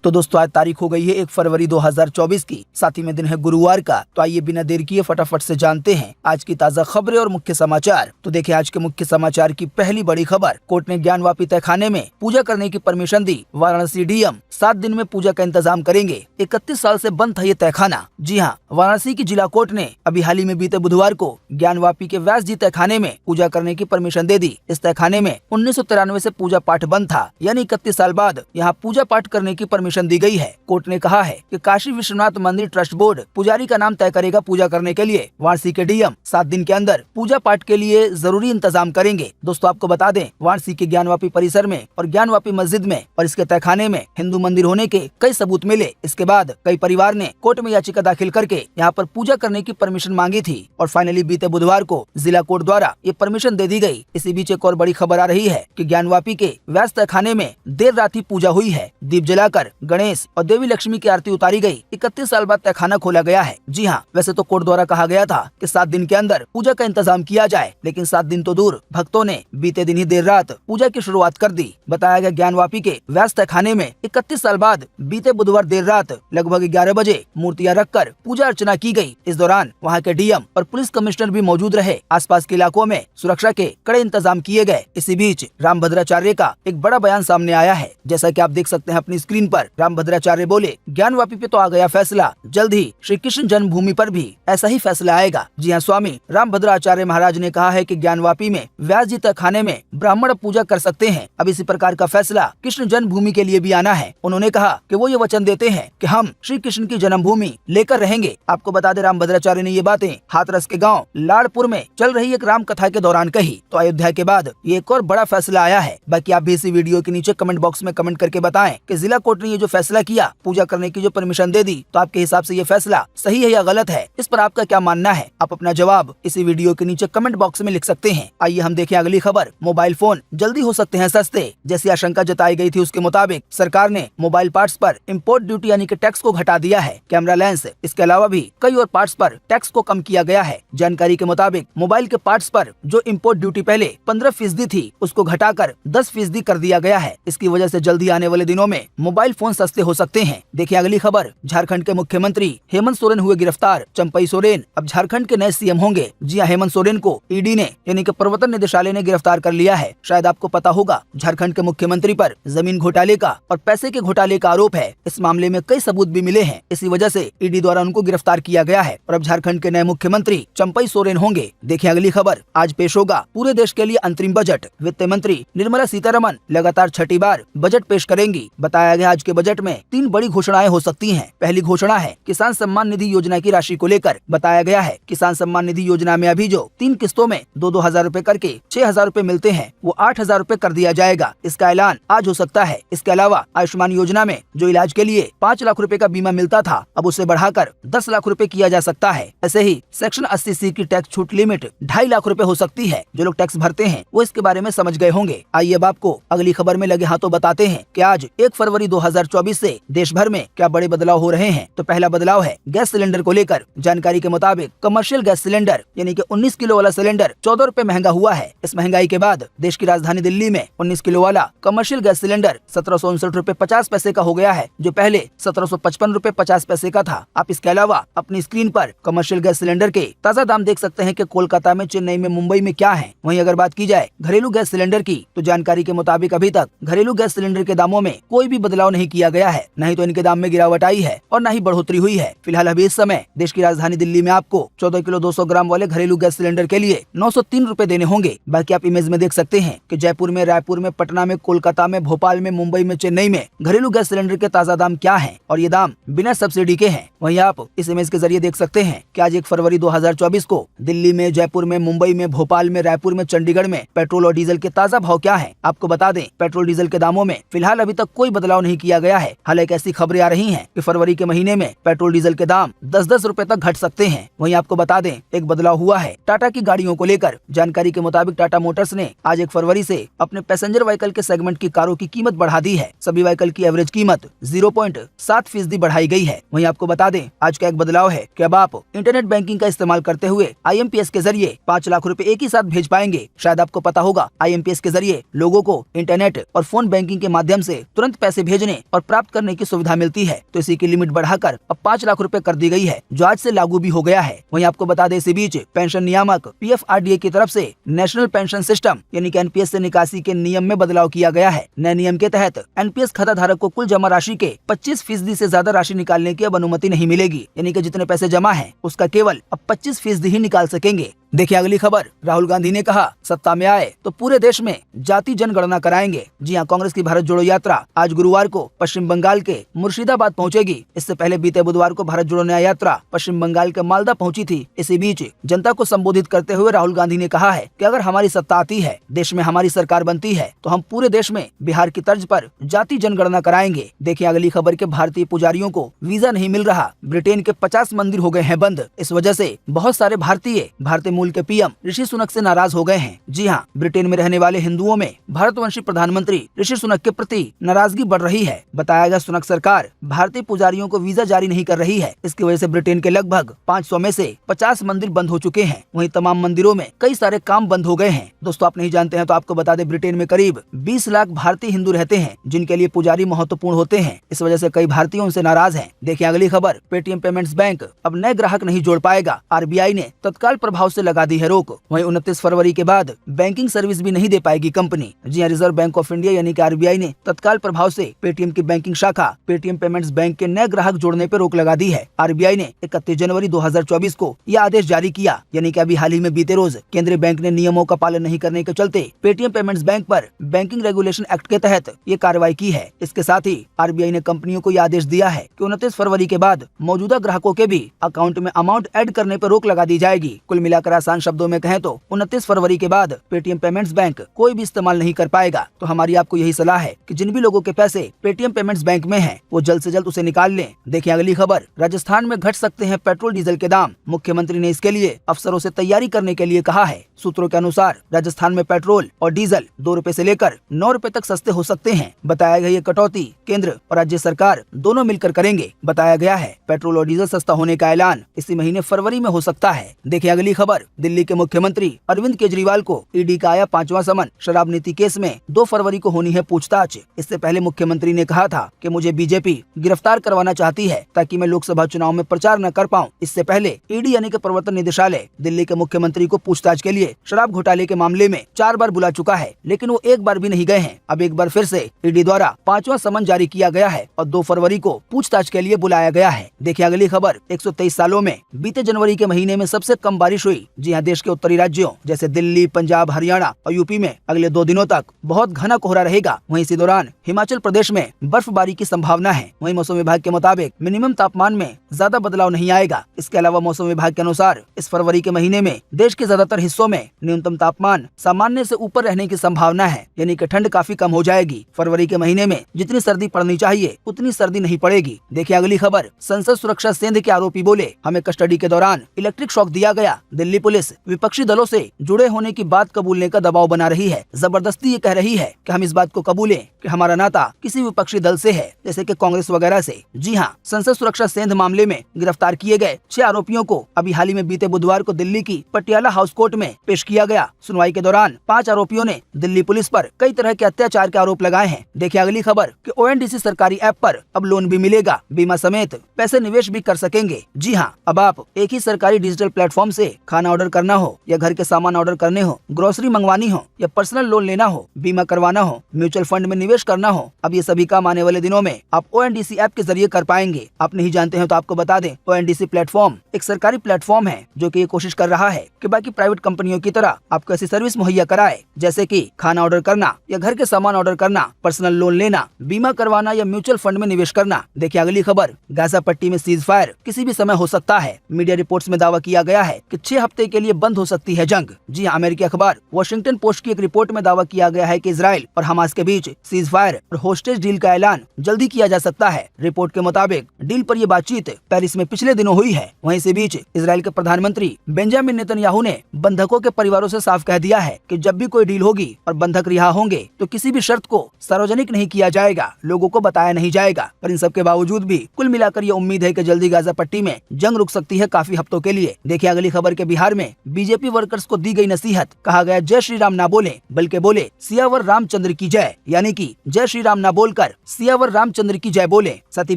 तो दोस्तों आज तारीख हो गई है 1 फरवरी 2024 की, साथ ही में दिन है गुरुवार का। तो आइए बिना देर किए फटाफट से जानते हैं आज की ताजा खबरें और मुख्य समाचार। तो देखिए आज के मुख्य समाचार की पहली बड़ी खबर, कोर्ट ने ज्ञानवापी तहखाने में पूजा करने की परमिशन दी। वाराणसी डीएम 7 दिन में पूजा का इंतजाम करेंगे। 31 साल से बंद था ये तहखाना। जी हाँ, वाराणसी की जिला कोर्ट ने अभी हाल ही में बीते बुधवार को ज्ञानवापी के व्यास जी तहखाने में पूजा करने की परमिशन दे दी। इस तहखाने में 1993 से पूजा पाठ बंद था, यानी 31 साल बाद यहाँ पूजा पाठ करने की परमिशन दी गई है। कोर्ट ने कहा है कि काशी विश्वनाथ मंदिर ट्रस्ट बोर्ड पुजारी का नाम तय करेगा पूजा करने के लिए। वाराणसी के डीएम 7 दिन के अंदर पूजा पाठ के लिए जरूरी इंतजाम करेंगे। दोस्तों आपको बता दें, वाराणसी के ज्ञानवापी परिसर में और ज्ञानवापी मस्जिद में और इसके तहखाने में हिंदू मंदिर होने के कई सबूत मिले। इसके बाद कई परिवार ने कोर्ट में याचिका दाखिल करके यहाँ पर पूजा करने की परमिशन मांगी थी और फाइनली बीते बुधवार को जिला कोर्ट द्वारा ये परमिशन दे दी गई। इसी बीच एक और बड़ी खबर आ रही है कि ज्ञानवापी के व्यास तहखाने में देर रात ही पूजा हुई है। दीप जलाकर गणेश और देवी लक्ष्मी की आरती उतारी गई। 31 साल बाद तहखाना खोला गया है। जी हाँ, वैसे तो कोर्ट द्वारा कहा गया था कि 7 दिन के अंदर पूजा का इंतजाम किया जाए, लेकिन 7 दिन तो दूर, भक्तों ने बीते दिन ही देर रात पूजा की शुरुआत कर दी। बताया गया ज्ञानवापी के व्यास तहखाने में 31 साल बाद बीते बुधवार देर रात लगभग 11 बजे मूर्तियां रखकर पूजा अर्चना की गई। इस दौरान वहाँ के डीएम और पुलिस कमिश्नर भी मौजूद रहे। आसपास के इलाकों में सुरक्षा के कड़े इंतजाम किए गए। इसी बीच रामभद्राचार्य का एक बड़ा बयान सामने आया है। जैसा कि आप देख सकते हैं अपनी स्क्रीन पर, रामभद्राचार्य बोले, ज्ञानवापी पे तो आ गया फैसला, जल्द ही श्री कृष्ण जन्मभूमि पर भी ऐसा ही फैसला आएगा। जी हाँ, स्वामी रामभद्राचार्य महाराज ने कहा है कि ज्ञानवापी में व्यास जी तहखाने में ब्राह्मण पूजा कर सकते हैं। अब इसी प्रकार का फैसला कृष्ण जन्मभूमि के लिए भी आना है। उन्होंने कहा कि वो ये वचन देते हैं कि हम श्री कृष्ण की जन्मभूमि लेकर रहेंगे। आपको बता दें, रामभद्राचार्य ने ये बातें हाथरस के गाँव लाड़पुर में चल रही एक राम कथा के दौरान कही। तो अयोध्या के बाद ये एक और बड़ा फैसला आया है। बाकी आप भी इसी वीडियो के नीचे कमेंट बॉक्स में कमेंट करके बताएं कि जिला कोर्ट ने ये जो फैसला किया, पूजा करने की जो परमिशन दे दी, तो आपके हिसाब से ये फैसला सही है या गलत है? इस पर आपका क्या मानना है? आप अपना जवाब इसी वीडियो के नीचे कमेंट बॉक्स में लिख सकते हैं। आइए हम देखें अगली खबर, मोबाइल फोन जल्दी हो सकते हैं सस्ते। जैसी आशंका जताई गई थी उसके मुताबिक सरकार ने मोबाइल पार्ट्स पर इम्पोर्ट ड्यूटी यानी कि टैक्स को घटा दिया है। कैमरा लेंस, इसके अलावा भी कई और पार्ट्स पर टैक्स को कम किया गया है। जानकारी के मुताबिक मोबाइल के पार्ट्स पर जो इम्पोर्ट ड्यूटी पहले 15% थी, उसको घटाकर 10% कर दिया गया है। इसकी वजह से जल्दी आने वाले दिनों में मोबाइल फोन सस्ते हो सकते हैं। देखिए अगली खबर, झारखंड के मुख्यमंत्री हेमंत सोरेन हुए गिरफ्तार। चंपई सोरेन अब झारखंड के नए सीएम होंगे। जी हां, हेमंत सोरेन को ईडी ने यानी कि प्रवर्तन निदेशालय ने गिरफ्तार कर लिया है। शायद आपको पता होगा, झारखंड के मुख्यमंत्री पर जमीन घोटाले का और पैसे के घोटाले का आरोप है। इस मामले में कई सबूत भी मिले हैं। इसी वजह से ईडी द्वारा उनको गिरफ्तार किया गया है और अब झारखंड के नए मुख्यमंत्री चंपई सोरेन होंगे। देखिए अगली खबर, आज पेश होगा पूरे देश के लिए अंतरिम बजट। वित्त मंत्री निर्मला सीतारमण लगातार छठी बार बजट पेश करेंगी। बताया गया आज के बजट में 3 बड़ी घोषणाएं हो सकती हैं। पहली घोषणा है किसान सम्मान निधि योजना की राशि को लेकर। बताया गया है किसान सम्मान निधि योजना में अभी जो 3 किस्तों में 2-2 हजार रूपए करके 6 हजार रूपए मिलते हैं, वो 8 हजार रूपए कर दिया जाएगा। इसका ऐलान आज हो सकता है। इसके अलावा आयुष्मान योजना में जो इलाज के लिए 5 लाख रूपए का बीमा मिलता था, अब उसे बढ़ाकर 10 लाख रूपए किया जा सकता है। ऐसे ही सेक्शन 80C की टैक्स छूट लिमिट 2.5 लाख रूपए हो सकती है। जो लोग टैक्स भरते हैं वो इसके बारे में समझ गए होंगे। आइए अब आपको अगली खबर में लगे हाथों बताते हैं कि आज 1 फरवरी 2024 से देश भर में क्या बड़े बदलाव हो रहे हैं। तो पहला बदलाव है गैस सिलेंडर को लेकर। जानकारी के मुताबिक कमर्शियल गैस सिलेंडर यानी कि 19 किलो वाला सिलेंडर 14 रूपए महंगा हुआ है। इस महंगाई के बाद देश की राजधानी दिल्ली में 19 किलो वाला कमर्शियल गैस सिलेंडर 1759 रूपए 50 पैसे का हो गया है, जो पहले 1755 रूपए 50 पैसे का था। आप इसके अलावा अपनी स्क्रीन पर कमर्शियल गैस सिलेंडर के ताजा दाम देख सकते हैं कि कोलकाता में, चेन्नई में, मुंबई में क्या है। वहीं अगर बात की जाए घरेलू गैस सिलेंडर की, तो जानकारी के मुताबिक अभी तक घरेलू गैस सिलेंडर के दामों में कोई भी बदलाव नहीं किया गया है। नहीं तो इनके दाम में गिरावट आई है और न ही बढ़ोतरी हुई है। फिलहाल अभी इस समय देश की राजधानी दिल्ली में आपको 14 किलो 200 ग्राम वाले घरेलू गैस सिलेंडर के लिए 903 रूपए देने होंगे। बाकी आप इमेज में देख सकते हैं कि जयपुर में, रायपुर में, पटना में, कोलकाता में, भोपाल में, मुंबई में, चेन्नई में घरेलू गैस सिलेंडर के ताजा दाम क्या है और ये दाम बिना सब्सिडी के हैं। वहीं आप इस इमेज के जरिए देख सकते हैं कि आज 1 फरवरी 2024 को दिल्ली में, जयपुर में, मुंबई में, भोपाल में, रायपुर में, चंडीगढ़ में पेट्रोल और डीजल के ताजा भाव क्या है। आपको बता दें, पेट्रोल डीजल के दामों में फिलहाल अभी तक कोई बदलाव नहीं किया गया है। हालांकि ऐसी खबरें आ रही हैं कि फरवरी के महीने में पेट्रोल डीजल के दाम 10-10 रूपए तक घट सकते हैं। वहीं आपको बता दें, एक बदलाव हुआ है टाटा की गाड़ियों को लेकर। जानकारी के मुताबिक टाटा मोटर्स ने आज 1 फरवरी से अपने पैसेंजर व्हीकल के सेगमेंट की कारों की कीमत बढ़ा दी है। सभी व्हीकल की एवरेज कीमत 0.7% बढ़ाई गई है। वहीं आपको बता दें, आज का एक बदलाव है कि अब आप इंटरनेट बैंकिंग का इस्तेमाल करते हुए IMPS के जरिए 5 लाख रूपए एक ही साथ भेज पाएंगे। शायद आपको पता होगा, IMPS के जरिए लोगों को इंटरनेट और फोन बैंकिंग के माध्यम से तुरंत पैसे भेजने और प्राप्त करने की सुविधा मिलती है, तो इसी की लिमिट बढ़ाकर अब 5 लाख रुपए कर दी गई है, जो आज से लागू भी हो गया है। वहीं आपको बता दें, इसी बीच पेंशन नियामक PFRDA की तरफ से नेशनल पेंशन सिस्टम यानी कि NPS से निकासी के नियम में बदलाव किया गया है। नए नियम के तहत NPS खाता धारक को कुल जमा राशि के 25% से ज्यादा राशि निकालने की अब अनुमति नहीं मिलेगी, यानी कि जितने पैसे जमा है उसका केवल अब 25% ही निकाल सकेंगे। देखिए अगली खबर, राहुल गांधी ने कहा सत्ता में आए तो पूरे देश में जाति जनगणना कराएंगे। जी हां, कांग्रेस की भारत जोड़ो यात्रा आज गुरुवार को पश्चिम बंगाल के मुर्शिदाबाद पहुंचेगी। इससे पहले बीते बुधवार को भारत जोड़ो न्याय यात्रा पश्चिम बंगाल के मालदा पहुंची थी। इसी बीच जनता को संबोधित करते हुए राहुल गांधी ने कहा है कि अगर हमारी सत्ता आती है, देश में हमारी सरकार बनती है, तो हम पूरे देश में बिहार की तर्ज पर जाति जनगणना कराएंगे। देखिए अगली खबर के भारतीय पुजारियों को वीजा नहीं मिल रहा। ब्रिटेन के 50 मंदिर हो गए हैं बंद। इस वजह से बहुत सारे भारतीय मूल के PM ऋषि सुनक से नाराज हो गए हैं। जी हां, ब्रिटेन में रहने वाले हिंदुओं में भारतवंशी प्रधानमंत्री ऋषि सुनक के प्रति नाराजगी बढ़ रही है। बताया गया, सुनक सरकार भारतीय पुजारियों को वीजा जारी नहीं कर रही है। इसकी वजह से ब्रिटेन के लगभग 500 में से 50 मंदिर बंद हो चुके हैं। वहीं तमाम मंदिरों में कई सारे काम बंद हो गए हैं। दोस्तों, आप नहीं जानते हैं तो आपको बता दें, ब्रिटेन में करीब 20 लाख भारतीय हिंदू रहते हैं, जिनके लिए पुजारी महत्वपूर्ण होते हैं। इस वजह से कई भारतीय उनसे नाराज हैं। देखिए अगली खबर, पेटीएम पेमेंट्स बैंक अब नए ग्राहक नहीं जोड़ पाएगा। RBI ने तत्काल प्रभाव से लगा दी है रोक। वहीं 29 फरवरी के बाद बैंकिंग सर्विस भी नहीं दे पाएगी कंपनी। जी हां, रिजर्व बैंक ऑफ इंडिया यानी कि RBI ने तत्काल प्रभाव से पेटीएम की बैंकिंग शाखा पेटीएम पेमेंट्स बैंक के नए ग्राहक जोड़ने पर रोक लगा दी है। RBI ने 31 जनवरी 2024 को यह आदेश जारी किया, यानी कि अभी हाल ही में बीते रोज केंद्रीय बैंक ने नियमों का पालन नहीं करने के चलते पेटीएम पेमेंट्स बैंक पर बैंकिंग रेगुलेशन एक्ट के तहत ये कार्रवाई की है। इसके साथ ही RBI ने कंपनियों को यह आदेश दिया है कि 29 फरवरी के बाद मौजूदा ग्राहकों के भी अकाउंट में अमाउंट ऐड करने पर रोक लगा दी जाएगी। कुल मिलाकर आसान शब्दों में कहें तो 29 फरवरी के बाद पेटीएम पेमेंट्स बैंक कोई भी इस्तेमाल नहीं कर पाएगा। तो हमारी आपको यही सलाह है कि जिन भी लोगों के पैसे पेटीएम पेमेंट्स बैंक में हैं, वो जल्द से जल्द उसे निकाल लें। देखिए अगली खबर, राजस्थान में घट सकते हैं पेट्रोल डीजल के दाम। मुख्यमंत्री ने इसके लिए अफसरों से तैयारी करने के लिए कहा है। सूत्रों के अनुसार राजस्थान में पेट्रोल और डीजल 2 रुपए से लेकर 9 रुपए तक सस्ते हो सकते हैं। बताया गया, ये कटौती केंद्र और राज्य सरकार दोनों मिलकर करेंगे। बताया गया है पेट्रोल और डीजल सस्ता होने का ऐलान इसी महीने फरवरी में हो सकता है। देखिए अगली खबर, दिल्ली के मुख्यमंत्री अरविंद केजरीवाल को ईडी का आया 5वां समन। शराब नीति केस में 2 फरवरी को होनी है पूछताछ। इससे पहले मुख्यमंत्री ने कहा था कि मुझे बीजेपी गिरफ्तार करवाना चाहती है ताकि मैं लोकसभा चुनाव में प्रचार न कर पाऊं। इससे पहले ईडी यानी कि प्रवर्तन निदेशालय दिल्ली के मुख्यमंत्री को पूछताछ के लिए शराब घोटाले के मामले में 4 बार बुला चुका है, लेकिन वो एक बार भी नहीं गए हैं। अब एक बार फिर से ईडी द्वारा 5वां समन जारी किया गया है और 2 फरवरी को पूछताछ के लिए बुलाया गया है। देखिए अगली खबर, 123 सालों में बीते जनवरी के महीने में सबसे कम बारिश हुई। जी हाँ, देश के उत्तरी राज्यों जैसे दिल्ली, पंजाब, हरियाणा और यूपी में अगले 2 दिनों तक बहुत घना कोहरा रहेगा। वहीं इसी दौरान हिमाचल प्रदेश में बर्फबारी की संभावना है। वहीं मौसम विभाग के मुताबिक मिनिमम तापमान में ज्यादा बदलाव नहीं आएगा। इसके अलावा मौसम विभाग के अनुसार इस फरवरी के महीने में देश के ज्यादातर हिस्सों में न्यूनतम तापमान सामान्य से ऊपर रहने की संभावना है, यानी कि ठंड काफी कम हो जाएगी। फरवरी के महीने में जितनी सर्दी पड़नी चाहिए उतनी सर्दी नहीं पड़ेगी। देखिए अगली खबर, संसद सुरक्षा सेंध के आरोपी बोले हमें कस्टडी के दौरान इलेक्ट्रिक शॉक दिया गया। दिल्ली पुलिस विपक्षी दलों से जुड़े होने की बात कबूलने का दबाव बना रही है। जबरदस्ती ये कह रही है कि हम इस बात को कबूलें कि हमारा नाता किसी विपक्षी दल से है, जैसे कि कांग्रेस वगैरह से। जी हाँ, संसद सुरक्षा सेंध मामले में गिरफ्तार किए गए 6 आरोपियों को अभी हाल ही में बीते बुधवार को दिल्ली की पटियाला हाउस कोर्ट में पेश किया गया। सुनवाई के दौरान 5 आरोपियों ने दिल्ली पुलिस पर कई तरह के अत्याचार के आरोप लगाए हैं। देखिए अगली खबर कि ONDC सरकारी ऐप पर अब लोन भी मिलेगा, बीमा समेत पैसे निवेश भी कर सकेंगे। जी हाँ, अब आप एक ही सरकारी डिजिटल प्लेटफॉर्म से खाना ऑर्डर करना हो या घर के सामान ऑर्डर करने हो, ग्रोसरी मंगवानी हो या पर्सनल लोन लेना हो, बीमा करवाना हो, म्यूचुअल फंड में निवेश करना हो, अब ये सभी काम आने वाले दिनों में आप ONDC ऐप के जरिए कर पाएंगे। आप नहीं जानते हैं तो आपको बता दें, ONDC प्लेटफॉर्म एक सरकारी प्लेटफॉर्म है जो कि ये कोशिश कर रहा है कि बाकी प्राइवेट कंपनियों की तरह आपको ऐसी सर्विस मुहैया कराए, जैसे कि खाना ऑर्डर करना या घर के सामान ऑर्डर करना, पर्सनल लोन लेना, बीमा करवाना या म्यूचुअल फंड में निवेश करना। देखिए अगली खबर, गाजा पट्टी में सीज फायर किसी भी समय हो सकता है। मीडिया रिपोर्ट्स में दावा किया गया है कि 6 हफ्ते के लिए बंद हो सकती है जंग। जी हाँ, अमेरिकी अखबार वॉशिंगटन पोस्ट की एक रिपोर्ट में दावा किया गया है कि इजराइल और हमास के बीच सीज फायर और होस्टेज डील का ऐलान जल्दी किया जा सकता है। रिपोर्ट के मुताबिक डील पर यह बातचीत पेरिस में पिछले दिनों हुई है। वहीं इसी बीच इजराइल के प्रधानमंत्री बेंजामिन नेतन्याहू ने बंधकों के परिवारों से साफ कह दिया है कि जब भी कोई डील होगी और बंधक रिहा होंगे तो किसी भी शर्त को सार्वजनिक नहीं किया जाएगा, लोगों को बताया नहीं जाएगा। पर इन सब के बावजूद भी कुल मिलाकर ये उम्मीद है कि जल्दी गाजा पट्टी में जंग रुक सकती है काफी हफ्तों के लिए। देखिए अगली खबर के बिहार बिहार में बीजेपी वर्कर्स को दी गई नसीहत। कहा गया जय श्री राम ना बोले बल्कि बोले सियावर रामचंद्र की जय, यानी कि जय श्री राम ना बोलकर सियावर रामचंद्र की जय बोले। साथ ही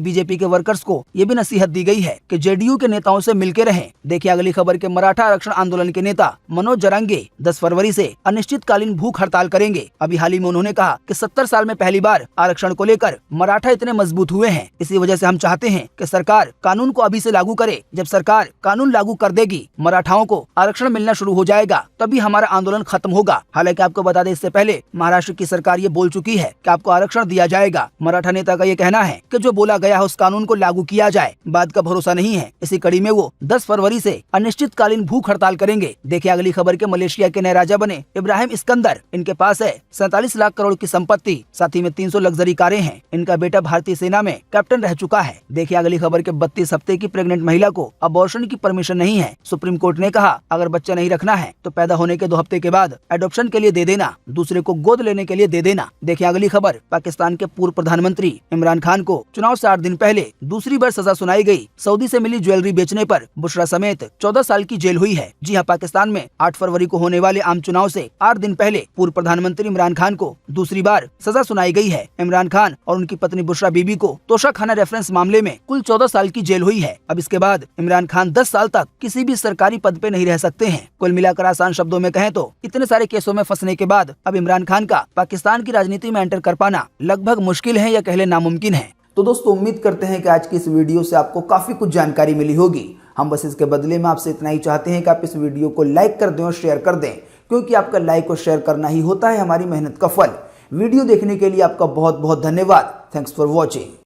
बीजेपी के वर्कर्स को ये भी नसीहत दी गई है कि जेडीयू के नेताओं से मिलकर रहें। देखिए अगली खबर के मराठा आरक्षण आंदोलन के नेता मनोज जरांगे 10 फरवरी से अनिश्चितकालीन भूख हड़ताल करेंगे। अभी हाल ही में उन्होंने कहा कि 70 साल में पहली बार आरक्षण को लेकर मराठा इतने मजबूत हुए हैं। इसी वजह से हम चाहते हैं कि सरकार कानून को अभी से लागू करे। जब सरकार कानून लागू कर देगी, मराठाओं को आरक्षण मिलना शुरू हो जाएगा, तभी हमारा आंदोलन खत्म होगा। हालांकि आपको बता दें, इससे पहले महाराष्ट्र की सरकार ये बोल चुकी है कि आपको आरक्षण दिया जाएगा। मराठा नेता का ये कहना है कि जो बोला गया है उस कानून को लागू किया जाए, बात का भरोसा नहीं है। इसी कड़ी में वो 10 फरवरी से अनिश्चितकालीन भूख हड़ताल करेंगे। देखिए अगली खबर के मलेशिया के नए राजा बने इब्राहिम इस्कंदर। इनके पास है 47 लाख करोड़ की संपत्ति, साथ ही में 300 लग्जरी कारें हैं। इनका बेटा भारतीय सेना में कैप्टन रह चुका है। देखिए अगली खबर के 32 हफ्ते की प्रेग्नेंट महिला को अबॉर्शन की परमिशन नहीं है। सुप्रीम कोर्ट ने कहा अगर बच्चा नहीं रखना है तो पैदा होने के 2 हफ्ते के बाद एडॉप्शन के लिए दे देना, दूसरे को गोद लेने के लिए दे देना। देखिए अगली खबर, पाकिस्तान के पूर्व प्रधानमंत्री इमरान खान को चुनाव से 8 दिन पहले दूसरी बार सजा सुनाई गई। सऊदी से मिली ज्वेलरी बेचने पर बुशरा समेत 14 साल की जेल हुई है। जी हाँ, पाकिस्तान में 8 फरवरी को होने वाले आम चुनाव से 8 दिन पहले पूर्व प्रधानमंत्री इमरान खान को दूसरी बार सजा सुनाई गई है। इमरान खान और उनकी पत्नी बुशरा बीबी को तोशाखाना रेफरेंस मामले में कुल 14 साल की जेल हुई है। अब इसके बाद इमरान खान 10 साल तक किसी भी सरकारी पद पे नहीं रह सकते हैं। कुल मिलाकर आसान शब्दों में कहें तो इतने सारे केसों में फंसने के बाद अब इमरान खान का पाकिस्तान की राजनीति में एंटर कर पाना लगभग मुश्किल है या कह ले नामुमकिन है। तो दोस्तों, उम्मीद करते हैं कि आज की इस वीडियो से आपको काफी कुछ जानकारी मिली होगी। हम बस इसके बदले में आपसे इतना ही चाहते हैं कि आप इस वीडियो को लाइक कर दें और शेयर कर दें, क्योंकि आपका लाइक और शेयर करना ही होता है हमारी मेहनत का फल। वीडियो देखने के लिए आपका बहुत बहुत धन्यवाद। Thanks for watching.